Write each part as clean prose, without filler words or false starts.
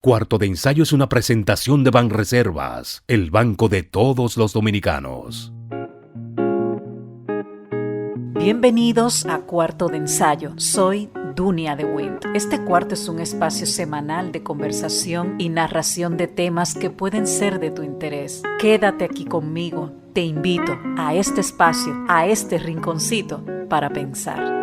Cuarto de Ensayo es una presentación de Banreservas, el banco de todos los dominicanos. Bienvenidos a Cuarto de Ensayo. Soy Dunia de Wind. Este cuarto es un espacio semanal de conversación y narración de temas que pueden ser de tu interés. Quédate aquí conmigo. Te invito a este espacio, a este rinconcito para pensar.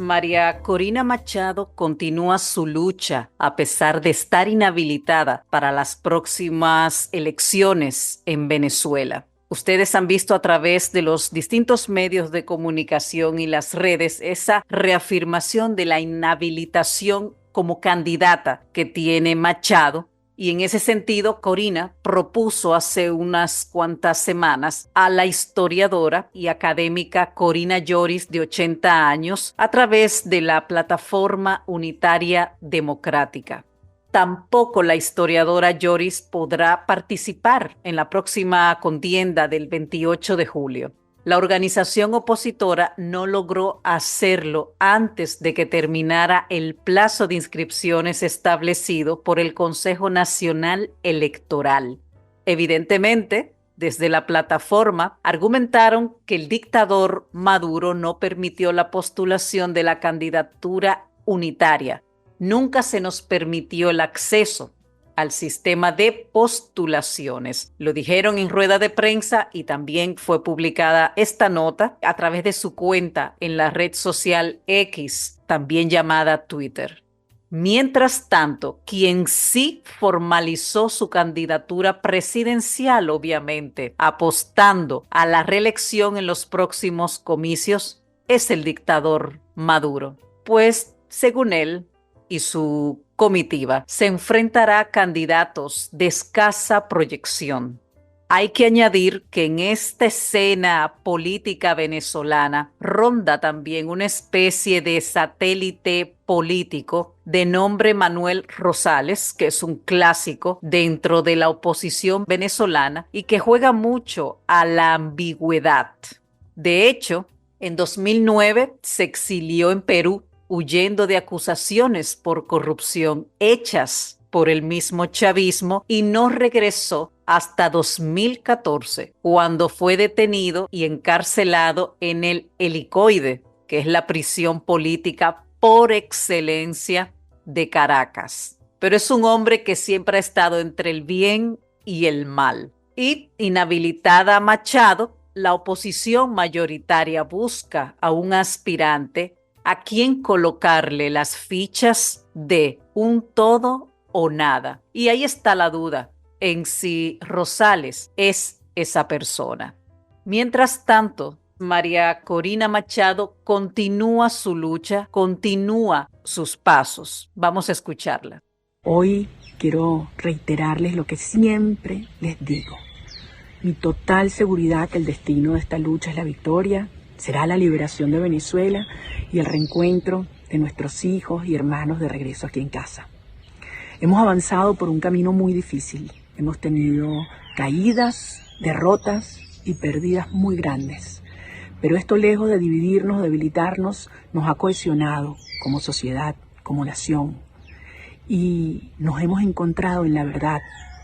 María Corina Machado continúa su lucha a pesar de estar inhabilitada para las próximas elecciones en Venezuela. Ustedes han visto a través de los distintos medios de comunicación y las redes esa reafirmación de la inhabilitación como candidata que tiene Machado. Y en ese sentido, Corina propuso hace unas cuantas semanas a la historiadora y académica Corina Yoris, de 80 años, a través de la Plataforma Unitaria Democrática. Tampoco la historiadora Yoris podrá participar en la próxima contienda del 28 de julio. La organización opositora no logró hacerlo antes de que terminara el plazo de inscripciones establecido por el Consejo Nacional Electoral. Evidentemente, desde la plataforma argumentaron que el dictador Maduro no permitió la postulación de la candidatura unitaria. Nunca se nos permitió el acceso al sistema de postulaciones. Lo dijeron en rueda de prensa y también fue publicada esta nota a través de su cuenta en la red social X, también llamada Twitter. Mientras tanto, quien sí formalizó su candidatura presidencial, obviamente, apostando a la reelección en los próximos comicios, es el dictador Maduro. Pues, según él y su comitiva, se enfrentará a candidatos de escasa proyección. Hay que añadir que en esta escena política venezolana ronda también una especie de satélite político de nombre Manuel Rosales, que es un clásico dentro de la oposición venezolana y que juega mucho a la ambigüedad. De hecho, en 2009 se exilió en Perú, huyendo de acusaciones por corrupción hechas por el mismo chavismo, y no regresó hasta 2014, cuando fue detenido y encarcelado en el Helicoide, que es la prisión política por excelencia de Caracas. Pero es un hombre que siempre ha estado entre el bien y el mal. Y inhabilitada a Machado, la oposición mayoritaria busca a un aspirante a quien colocarle las fichas de un todo o nada. Y ahí está la duda en si Rosales es esa persona. Mientras tanto, María Corina Machado continúa su lucha, continúa sus pasos. Vamos a escucharla. Hoy quiero reiterarles lo que siempre les digo. Mi total seguridad que el destino de esta lucha es la victoria, será la liberación de Venezuela y el reencuentro de nuestros hijos y hermanos de regreso aquí en casa. Hemos avanzado por un camino muy difícil. Hemos tenido caídas, derrotas y pérdidas muy grandes. Pero esto, lejos de dividirnos, debilitarnos, nos ha cohesionado como sociedad, como nación. Y nos hemos encontrado en la verdad,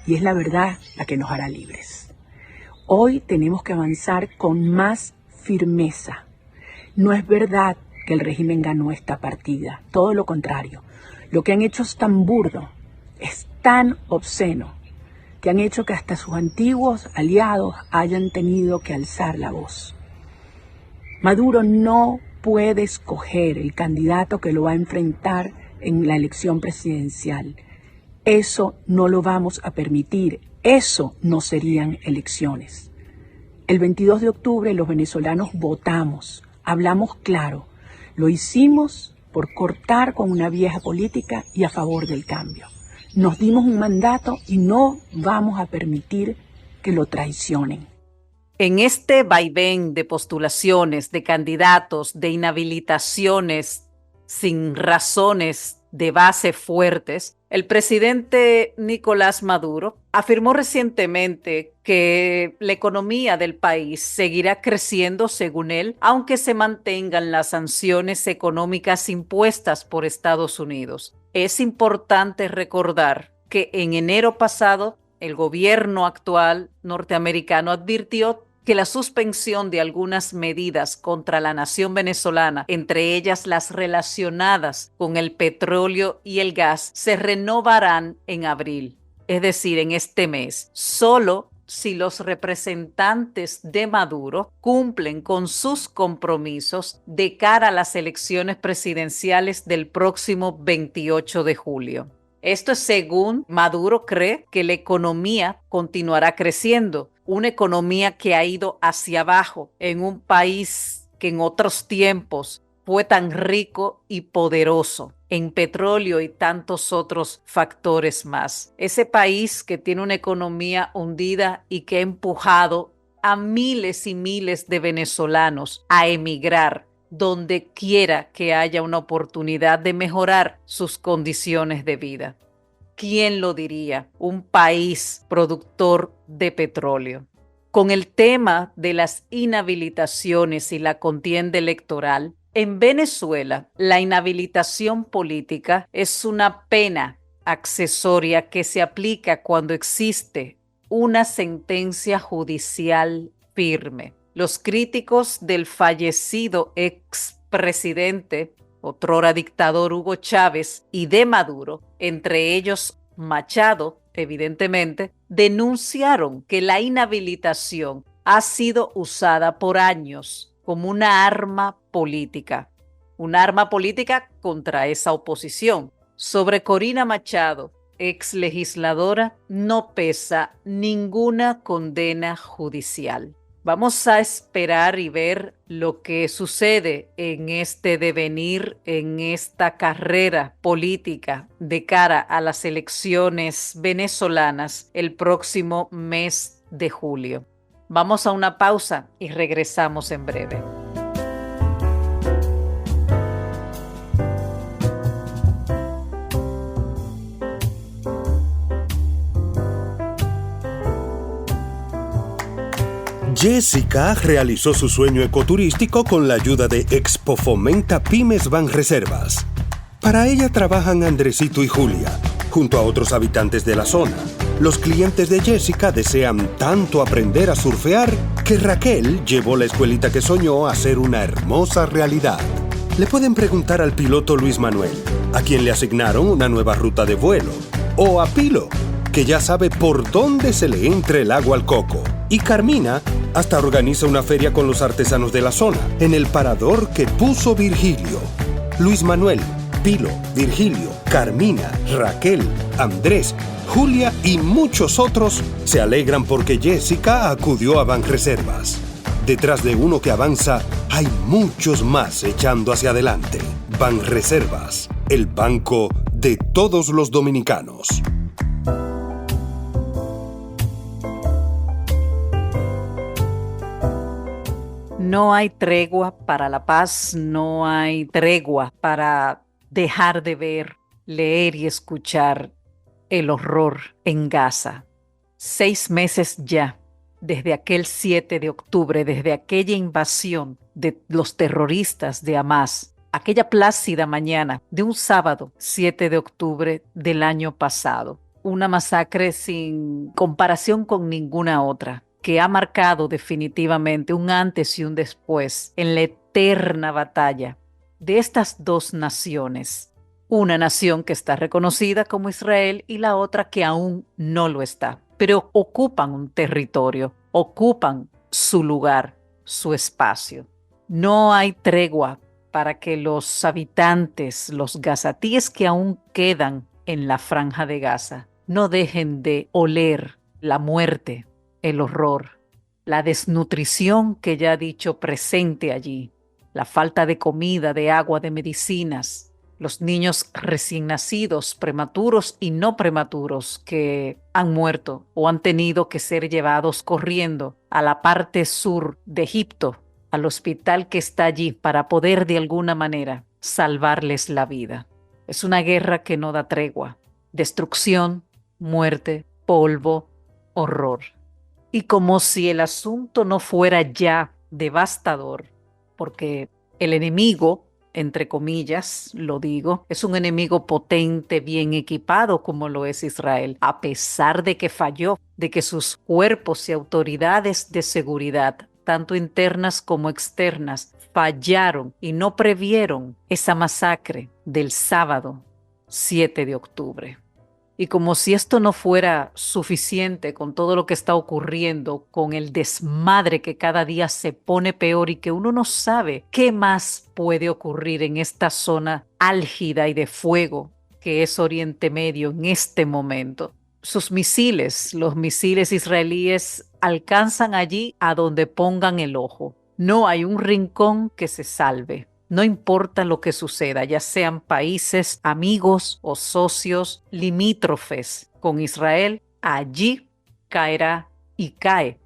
y es la verdad la que nos hará libres. Hoy tenemos que avanzar con más firmeza. No es verdad que el régimen ganó esta partida, todo lo contrario. Lo que han hecho es tan burdo, es tan obsceno, que han hecho que hasta sus antiguos aliados hayan tenido que alzar la voz. Maduro no puede escoger el candidato que lo va a enfrentar en la elección presidencial. Eso no lo vamos a permitir, eso no serían elecciones. El 22 de octubre los venezolanos votamos, hablamos claro, lo hicimos por cortar con una vieja política y a favor del cambio. Nos dimos un mandato y no vamos a permitir que lo traicionen. En este vaivén de postulaciones, de candidatos, de inhabilitaciones sin razones de base fuertes, el presidente Nicolás Maduro afirmó recientemente que la economía del país seguirá creciendo según él, aunque se mantengan las sanciones económicas impuestas por Estados Unidos. Es importante recordar que en enero pasado el gobierno actual norteamericano advirtió que la suspensión de algunas medidas contra la nación venezolana, entre ellas las relacionadas con el petróleo y el gas, se renovarán en abril, es decir, en este mes, solo si los representantes de Maduro cumplen con sus compromisos de cara a las elecciones presidenciales del próximo 28 de julio. Esto es según Maduro cree que la economía continuará creciendo, una economía que ha ido hacia abajo en un país que en otros tiempos fue tan rico y poderoso en petróleo y tantos otros factores más. Ese país que tiene una economía hundida y que ha empujado a miles y miles de venezolanos a emigrar donde quiera que haya una oportunidad de mejorar sus condiciones de vida. ¿Quién lo diría? Un país productor de petróleo. Con el tema de las inhabilitaciones y la contienda electoral, en Venezuela la inhabilitación política es una pena accesoria que se aplica cuando existe una sentencia judicial firme. Los críticos del fallecido expresidente, otrora dictador Hugo Chávez, y de Maduro, entre ellos Machado, evidentemente, denunciaron que la inhabilitación ha sido usada por años como una arma política contra esa oposición. Sobre Corina Machado, ex legisladora, no pesa ninguna condena judicial. Vamos a esperar y ver lo que sucede en este devenir, en esta carrera política de cara a las elecciones venezolanas el próximo mes de julio. Vamos a una pausa y regresamos en breve. Jessica realizó su sueño ecoturístico con la ayuda de Expo Fomenta Pymes Banreservas. Para ella trabajan Andresito y Julia, junto a otros habitantes de la zona. Los clientes de Jessica desean tanto aprender a surfear que Raquel llevó la escuelita que soñó a ser una hermosa realidad. Le pueden preguntar al piloto Luis Manuel, a quien le asignaron una nueva ruta de vuelo, o a Pilo, que ya sabe por dónde se le entra el agua al coco. Y Carmina hasta organiza una feria con los artesanos de la zona, en el parador que puso Virgilio. Luis Manuel, Pilo, Virgilio, Carmina, Raquel, Andrés, Julia y muchos otros se alegran porque Jessica acudió a Banreservas. Detrás de uno que avanza, hay muchos más echando hacia adelante. Banreservas, el banco de todos los dominicanos. No hay tregua para la paz, no hay tregua para dejar de ver, leer y escuchar el horror en Gaza. 6 meses ya, desde aquel 7 de octubre, desde aquella invasión de los terroristas de Hamás, aquella plácida mañana de un sábado 7 de octubre del año pasado. Una masacre sin comparación con ninguna otra, que ha marcado definitivamente un antes y un después en la eterna batalla de estas dos naciones. Una nación que está reconocida como Israel y la otra que aún no lo está, pero ocupan un territorio, ocupan su lugar, su espacio. No hay tregua para que los habitantes, los gazatíes que aún quedan en la franja de Gaza, no dejen de oler la muerte, el horror, la desnutrición que ya he dicho presente allí, la falta de comida, de agua, de medicinas, los niños recién nacidos, prematuros y no prematuros que han muerto o han tenido que ser llevados corriendo a la parte sur de Egipto, al hospital que está allí para poder de alguna manera salvarles la vida. Es una guerra que no da tregua. Destrucción, muerte, polvo, horror. Y como si el asunto no fuera ya devastador, porque el enemigo, entre comillas, lo digo, es un enemigo potente, bien equipado como lo es Israel, a pesar de que falló, de que sus cuerpos y autoridades de seguridad, tanto internas como externas, fallaron y no previeron esa masacre del sábado 7 de octubre. Y como si esto no fuera suficiente con todo lo que está ocurriendo, con el desmadre que cada día se pone peor y que uno no sabe qué más puede ocurrir en esta zona álgida y de fuego que es Oriente Medio en este momento. Sus misiles, los misiles israelíes, alcanzan allí a donde pongan el ojo. No hay un rincón que se salve. No importa lo que suceda, ya sean países amigos o socios limítrofes con Israel, allí caerá y cae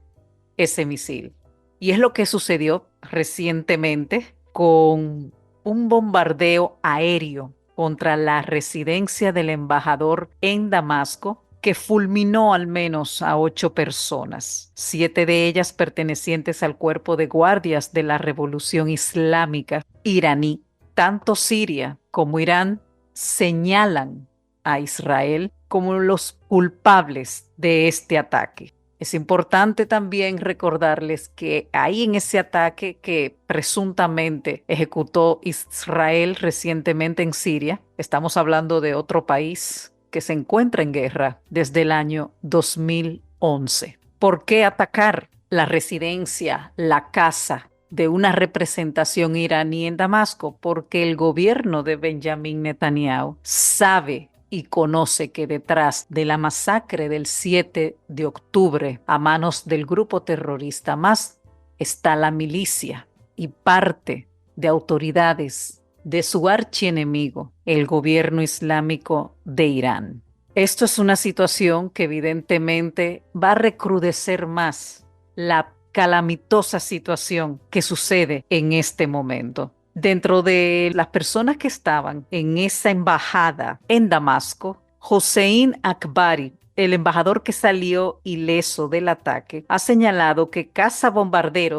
ese misil. Y es lo que sucedió recientemente con un bombardeo aéreo contra la residencia del embajador en Damasco, que fulminó al menos a 8 personas, 7 de ellas pertenecientes al cuerpo de guardias de la Revolución Islámica iraní. Tanto Siria como Irán señalan a Israel como los culpables de este ataque. Es importante también recordarles que ahí en ese ataque que presuntamente ejecutó Israel recientemente en Siria, estamos hablando de otro país que se encuentra en guerra desde el año 2011. ¿Por qué atacar la residencia, la casa de una representación iraní en Damasco? Porque el gobierno de Benjamin Netanyahu sabe y conoce que detrás de la masacre del 7 de octubre a manos del grupo terrorista Hamas está la milicia y parte de autoridades de su archienemigo, el gobierno islámico de Irán. Esto es una situación que evidentemente va a recrudecer más la calamitosa situación que sucede en este momento. Dentro de las personas que estaban en esa embajada en Damasco, Hossein Akbari, el embajador que salió ileso del ataque, ha señalado que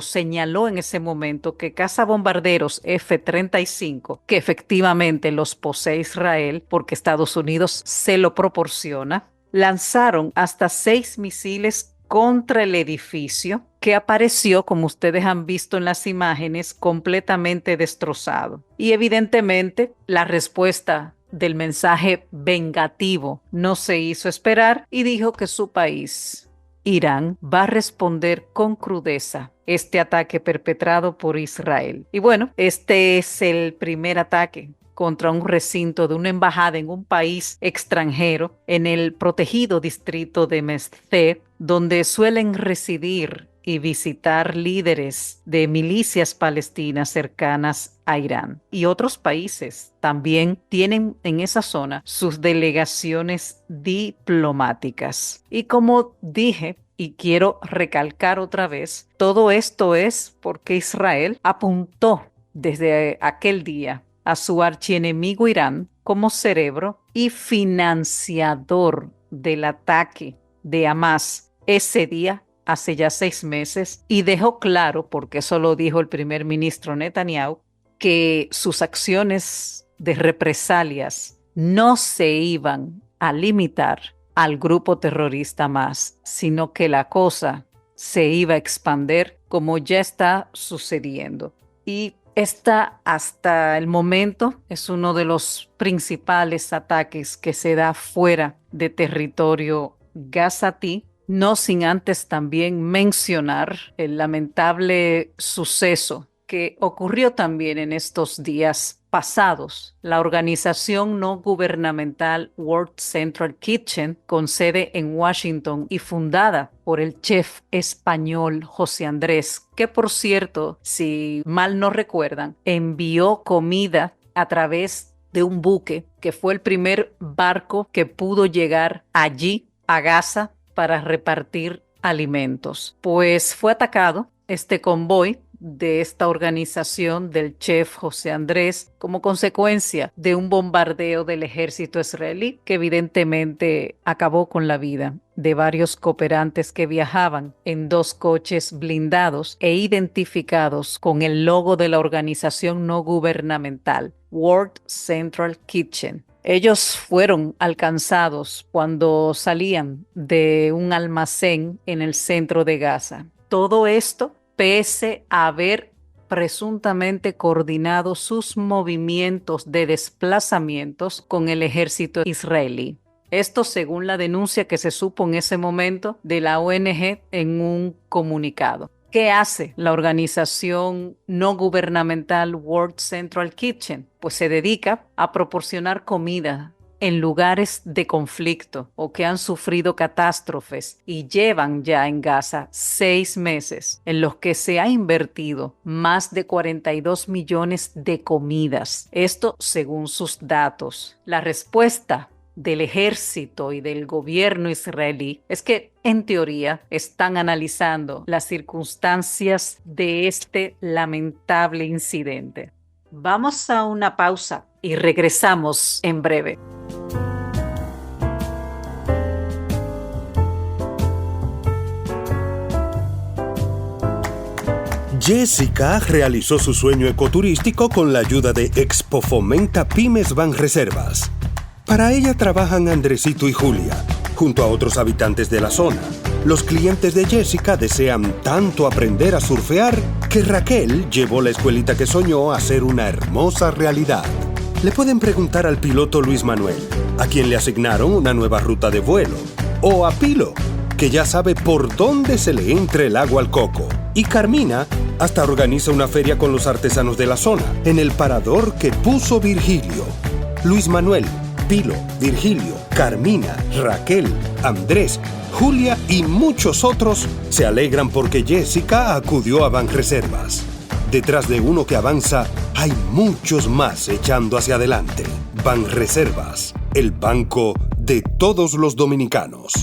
señaló en ese momento que cazabombarderos F-35, que efectivamente los posee Israel porque Estados Unidos se lo proporciona, lanzaron hasta 6 misiles contra el edificio que apareció, como ustedes han visto en las imágenes, completamente destrozado. Y evidentemente la respuesta del mensaje vengativo no se hizo esperar y dijo que su país, Irán, va a responder con crudeza este ataque perpetrado por Israel. Y bueno, este es el primer ataque contra un recinto de una embajada en un país extranjero, en el protegido distrito de Meshed, donde suelen residir y visitar líderes de milicias palestinas cercanas a Irán. Y otros países también tienen en esa zona sus delegaciones diplomáticas. Y como dije, y quiero recalcar otra vez, todo esto es porque Israel apuntó desde aquel día a su archienemigo Irán como cerebro y financiador del ataque de Hamas ese día, hace ya 6 meses, y dejó claro, porque eso lo dijo el primer ministro Netanyahu, que sus acciones de represalias no se iban a limitar al grupo terrorista Hamas, sino que la cosa se iba a expandir como ya está sucediendo. Y esta, hasta el momento, es uno de los principales ataques que se da fuera de territorio gazatí, no sin antes también mencionar el lamentable suceso que ocurrió también en estos días pasados. La organización no gubernamental World Central Kitchen, con sede en Washington y fundada por el chef español José Andrés, que por cierto, si mal no recuerdan, envió comida a través de un buque, que fue el primer barco que pudo llegar allí a Gaza para repartir alimentos. Pues fue atacado este convoy de esta organización del chef José Andrés como consecuencia de un bombardeo del ejército israelí que evidentemente acabó con la vida de varios cooperantes que viajaban en 2 coches blindados e identificados con el logo de la organización no gubernamental World Central Kitchen. Ellos fueron alcanzados cuando salían de un almacén en el centro de Gaza. Todo esto pese a haber presuntamente coordinado sus movimientos de desplazamientos con el ejército israelí. Esto según la denuncia que se supo en ese momento de la ONG en un comunicado. ¿Qué hace la organización no gubernamental World Central Kitchen? Pues se dedica a proporcionar comida en lugares de conflicto o que han sufrido catástrofes y llevan ya en Gaza 6 meses en los que se ha invertido más de 42 millones de comidas. Esto según sus datos. La respuesta del ejército y del gobierno israelí es que, en teoría, están analizando las circunstancias de este lamentable incidente. Vamos a una pausa y regresamos en breve. Jessica realizó su sueño ecoturístico con la ayuda de Expo Fomenta Pymes Banreservas. Para ella trabajan Andresito y Julia, junto a otros habitantes de la zona. Los clientes de Jessica desean tanto aprender a surfear que Raquel llevó la escuelita que soñó a ser una hermosa realidad. Le pueden preguntar al piloto Luis Manuel, a quien le asignaron una nueva ruta de vuelo, o a Pilo, que ya sabe por dónde se le entra el agua al coco. Y Carmina hasta organiza una feria con los artesanos de la zona, en el parador que puso Virgilio. Luis Manuel, Pilo, Virgilio, Carmina, Raquel, Andrés, Julia y muchos otros se alegran porque Jessica acudió a Banreservas. Detrás de uno que avanza, hay muchos más echando hacia adelante. Banreservas, el banco de todos los dominicanos.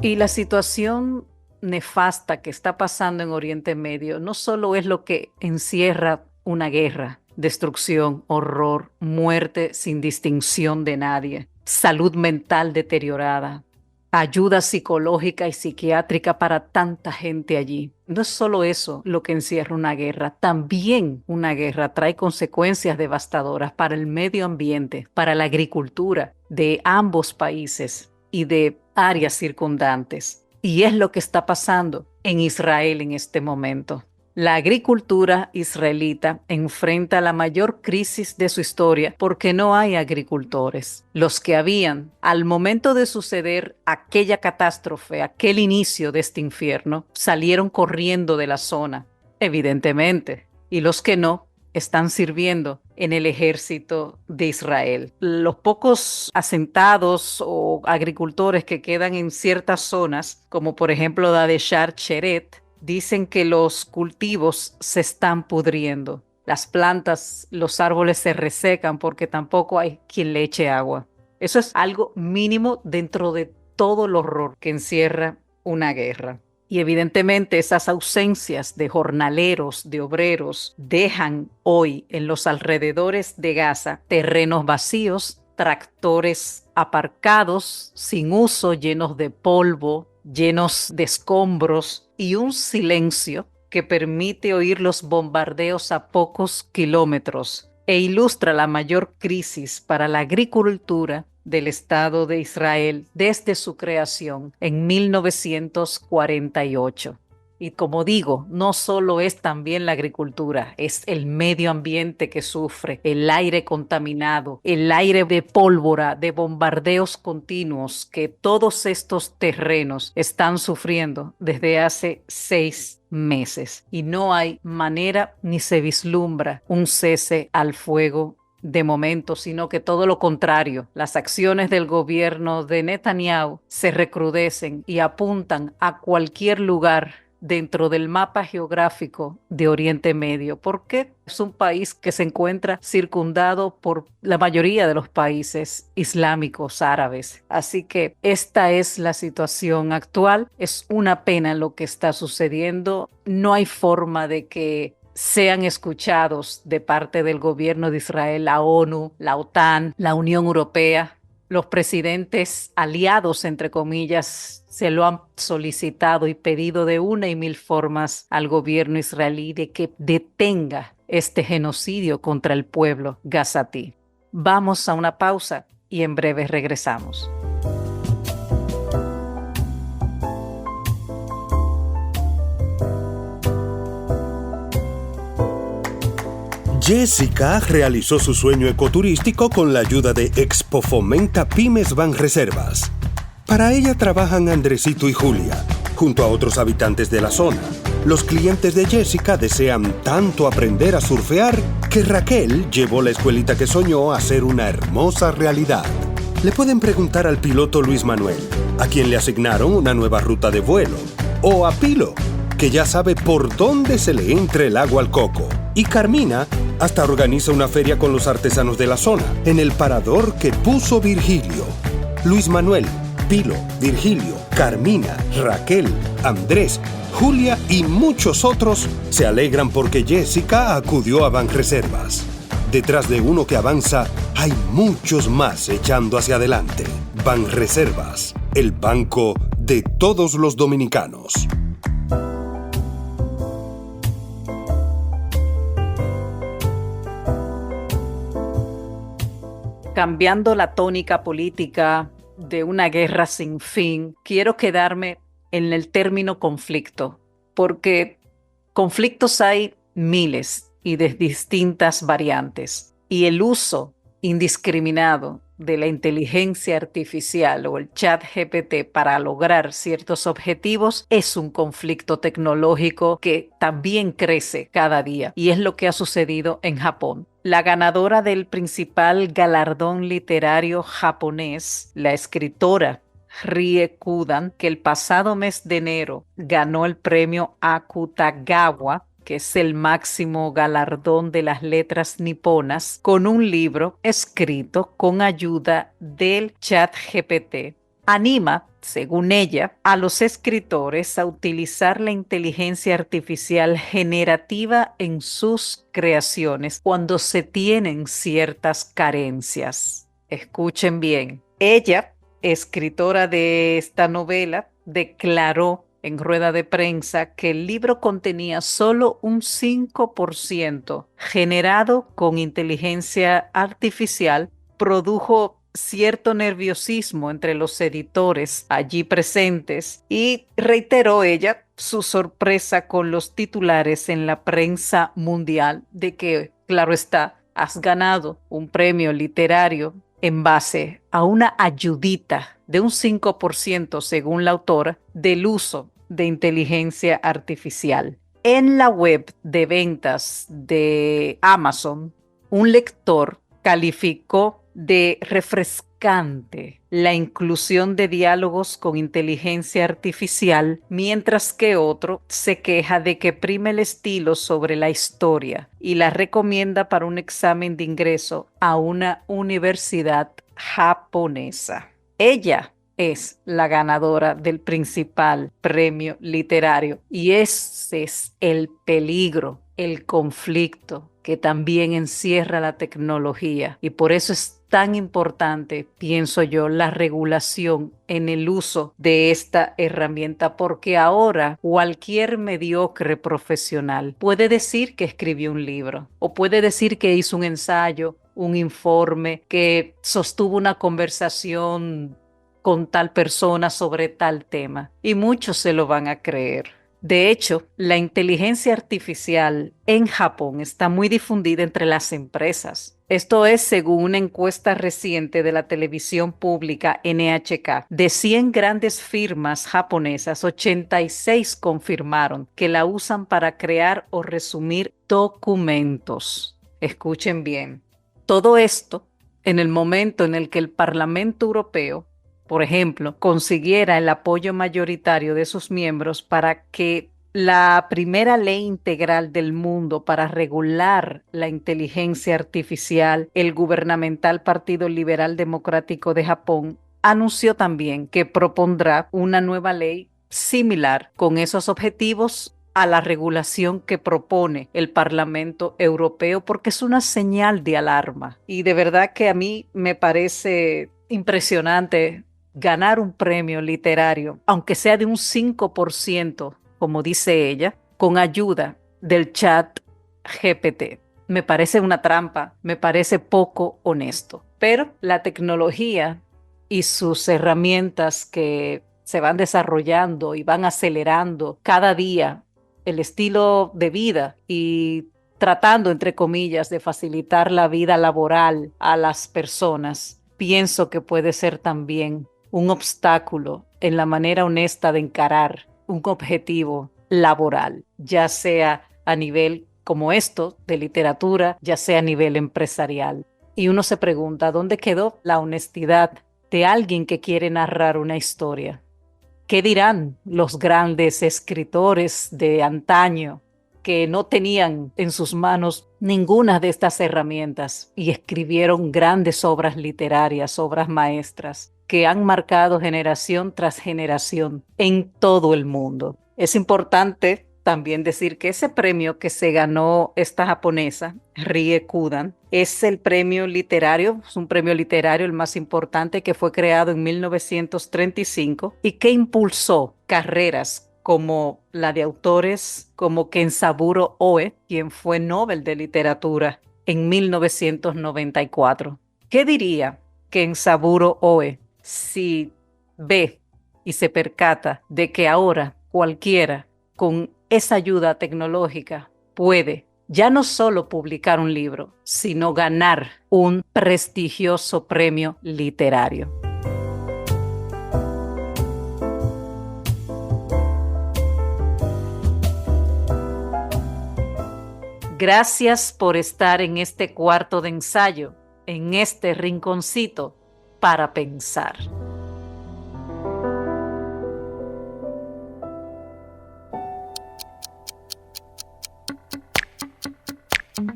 Y la situación nefasta que está pasando en Oriente Medio no solo es lo que encierra una guerra, destrucción, horror, muerte sin distinción de nadie, salud mental deteriorada, ayuda psicológica y psiquiátrica para tanta gente allí. No es solo eso lo que encierra una guerra, también una guerra trae consecuencias devastadoras para el medio ambiente, para la agricultura de ambos países y de áreas circundantes. Y es lo que está pasando en Israel en este momento. La agricultura israelita enfrenta la mayor crisis de su historia porque no hay agricultores. Los que habían, al momento de suceder aquella catástrofe, aquel inicio de este infierno, salieron corriendo de la zona, evidentemente. Y los que no, están sirviendo en el ejército de Israel. Los pocos asentados o agricultores que quedan en ciertas zonas, como por ejemplo la de Shar Cheret, dicen que los cultivos se están pudriendo. Las plantas, los árboles se resecan porque tampoco hay quien le eche agua. Eso es algo mínimo dentro de todo el horror que encierra una guerra. Y evidentemente esas ausencias de jornaleros, de obreros, dejan hoy en los alrededores de Gaza terrenos vacíos, tractores aparcados, sin uso, llenos de polvo, llenos de escombros y un silencio que permite oír los bombardeos a pocos kilómetros e ilustra la mayor crisis para la agricultura del Estado de Israel desde su creación en 1948. Y como digo, no solo es también la agricultura, es el medio ambiente que sufre, el aire contaminado, el aire de pólvora, de bombardeos continuos que todos estos terrenos están sufriendo desde hace 6 meses. Y no hay manera ni se vislumbra un cese al fuego de momento, sino que todo lo contrario, las acciones del gobierno de Netanyahu se recrudecen y apuntan a cualquier lugar dentro del mapa geográfico de Oriente Medio, porque es un país que se encuentra circundado por la mayoría de los países islámicos árabes. Así que esta es la situación actual. Es una pena lo que está sucediendo. No hay forma de que sean escuchados de parte del gobierno de Israel, la ONU, la OTAN, la Unión Europea. Los presidentes aliados, entre comillas, se lo han solicitado y pedido de una y mil formas al gobierno israelí de que detenga este genocidio contra el pueblo gazatí. Vamos a una pausa y en breve regresamos. Jessica realizó su sueño ecoturístico con la ayuda de Expo Fomenta Pymes Banreservas. Para ella trabajan Andresito y Julia, junto a otros habitantes de la zona. Los clientes de Jessica desean tanto aprender a surfear que Raquel llevó la escuelita que soñó a ser una hermosa realidad. Le pueden preguntar al piloto Luis Manuel, a quien le asignaron una nueva ruta de vuelo, o a Pilo, que ya sabe por dónde se le entra el agua al coco. Y Carmina hasta organiza una feria con los artesanos de la zona, en el parador que puso Virgilio. Luis Manuel, Pilo, Virgilio, Carmina, Raquel, Andrés, Julia y muchos otros se alegran porque Jessica acudió a Banreservas. Detrás de uno que avanza, hay muchos más echando hacia adelante. Banreservas, el banco de todos los dominicanos. Cambiando la tónica política de una guerra sin fin, quiero quedarme en el término conflicto, porque conflictos hay miles y de distintas variantes, y el uso indiscriminado de la inteligencia artificial o el chat GPT para lograr ciertos objetivos es un conflicto tecnológico que también crece cada día, y es lo que ha sucedido en Japón. La ganadora del principal galardón literario japonés, la escritora Rie Kudan, que el pasado mes de enero ganó el premio Akutagawa, que es el máximo galardón de las letras niponas, con un libro escrito con ayuda del chat GPT. Anima, según ella, a los escritores a utilizar la inteligencia artificial generativa en sus creaciones cuando se tienen ciertas carencias. Escuchen bien. Ella, escritora de esta novela, declaró en rueda de prensa que el libro contenía solo un 5% generado con inteligencia artificial, produjo cierto nerviosismo entre los editores allí presentes y reiteró ella su sorpresa con los titulares en la prensa mundial de que, claro está, has ganado un premio literario en base a una ayudita de un 5%, según la autora, del uso de inteligencia artificial. En la web de ventas de Amazon, un lector calificó de refrescante la inclusión de diálogos con inteligencia artificial, mientras que otro se queja de que prime el estilo sobre la historia y la recomienda para un examen de ingreso a una universidad japonesa. Ella es la ganadora del principal premio literario y ese es el peligro, el conflicto que también encierra la tecnología, y por eso es tan importante, pienso yo, la regulación en el uso de esta herramienta, porque ahora cualquier mediocre profesional puede decir que escribió un libro o puede decir que hizo un ensayo, un informe, que sostuvo una conversación con tal persona sobre tal tema, y muchos se lo van a creer. De hecho, la inteligencia artificial en Japón está muy difundida entre las empresas. Esto es según una encuesta reciente de la televisión pública NHK. De 100 grandes firmas japonesas, 86 confirmaron que la usan para crear o resumir documentos. Escuchen bien. Todo esto en el momento en el que el Parlamento Europeo, por ejemplo, consiguiera el apoyo mayoritario de sus miembros para que la primera ley integral del mundo para regular la inteligencia artificial, el gubernamental Partido Liberal Democrático de Japón anunció también que propondrá una nueva ley similar con esos objetivos a la regulación que propone el Parlamento Europeo, porque es una señal de alarma. Y de verdad que a mí me parece impresionante ganar un premio literario, aunque sea de un 5%, como dice ella, con ayuda del chat GPT. Me parece una trampa, me parece poco honesto. Pero la tecnología y sus herramientas que se van desarrollando y van acelerando cada día el estilo de vida y tratando, entre comillas, de facilitar la vida laboral a las personas, pienso que puede ser también un obstáculo en la manera honesta de encarar un objetivo laboral, ya sea a nivel como esto de literatura, ya sea a nivel empresarial. Y uno se pregunta, ¿dónde quedó la honestidad de alguien que quiere narrar una historia? ¿Qué dirán los grandes escritores de antaño que no tenían en sus manos ninguna de estas herramientas y escribieron grandes obras literarias, obras maestras, que han marcado generación tras generación en todo el mundo? Es importante también decir que ese premio que se ganó esta japonesa, Rie Kudan, es el premio literario, es un premio literario el más importante, que fue creado en 1935 y que impulsó carreras como la de autores como Kenzaburo Oe, quien fue Nobel de Literatura en 1994. ¿Qué diría Kenzaburo Oe si ve y se percata de que ahora cualquiera con esa ayuda tecnológica puede ya no solo publicar un libro, sino ganar un prestigioso premio literario? Gracias por estar en este cuarto de ensayo, en este rinconcito para pensar.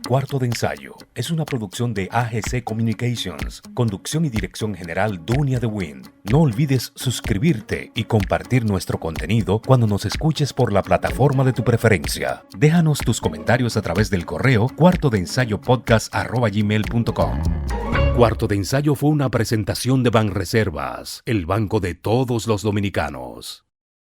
Cuarto de Ensayo es una producción de AGC Communications, conducción y dirección general Dunia de Wind. No olvides suscribirte y compartir nuestro contenido cuando nos escuches por la plataforma de tu preferencia. Déjanos tus comentarios a través del correo cuartodeensayopodcast@gmail.com. Cuarto de Ensayo fue una presentación de Banreservas, el banco de todos los dominicanos.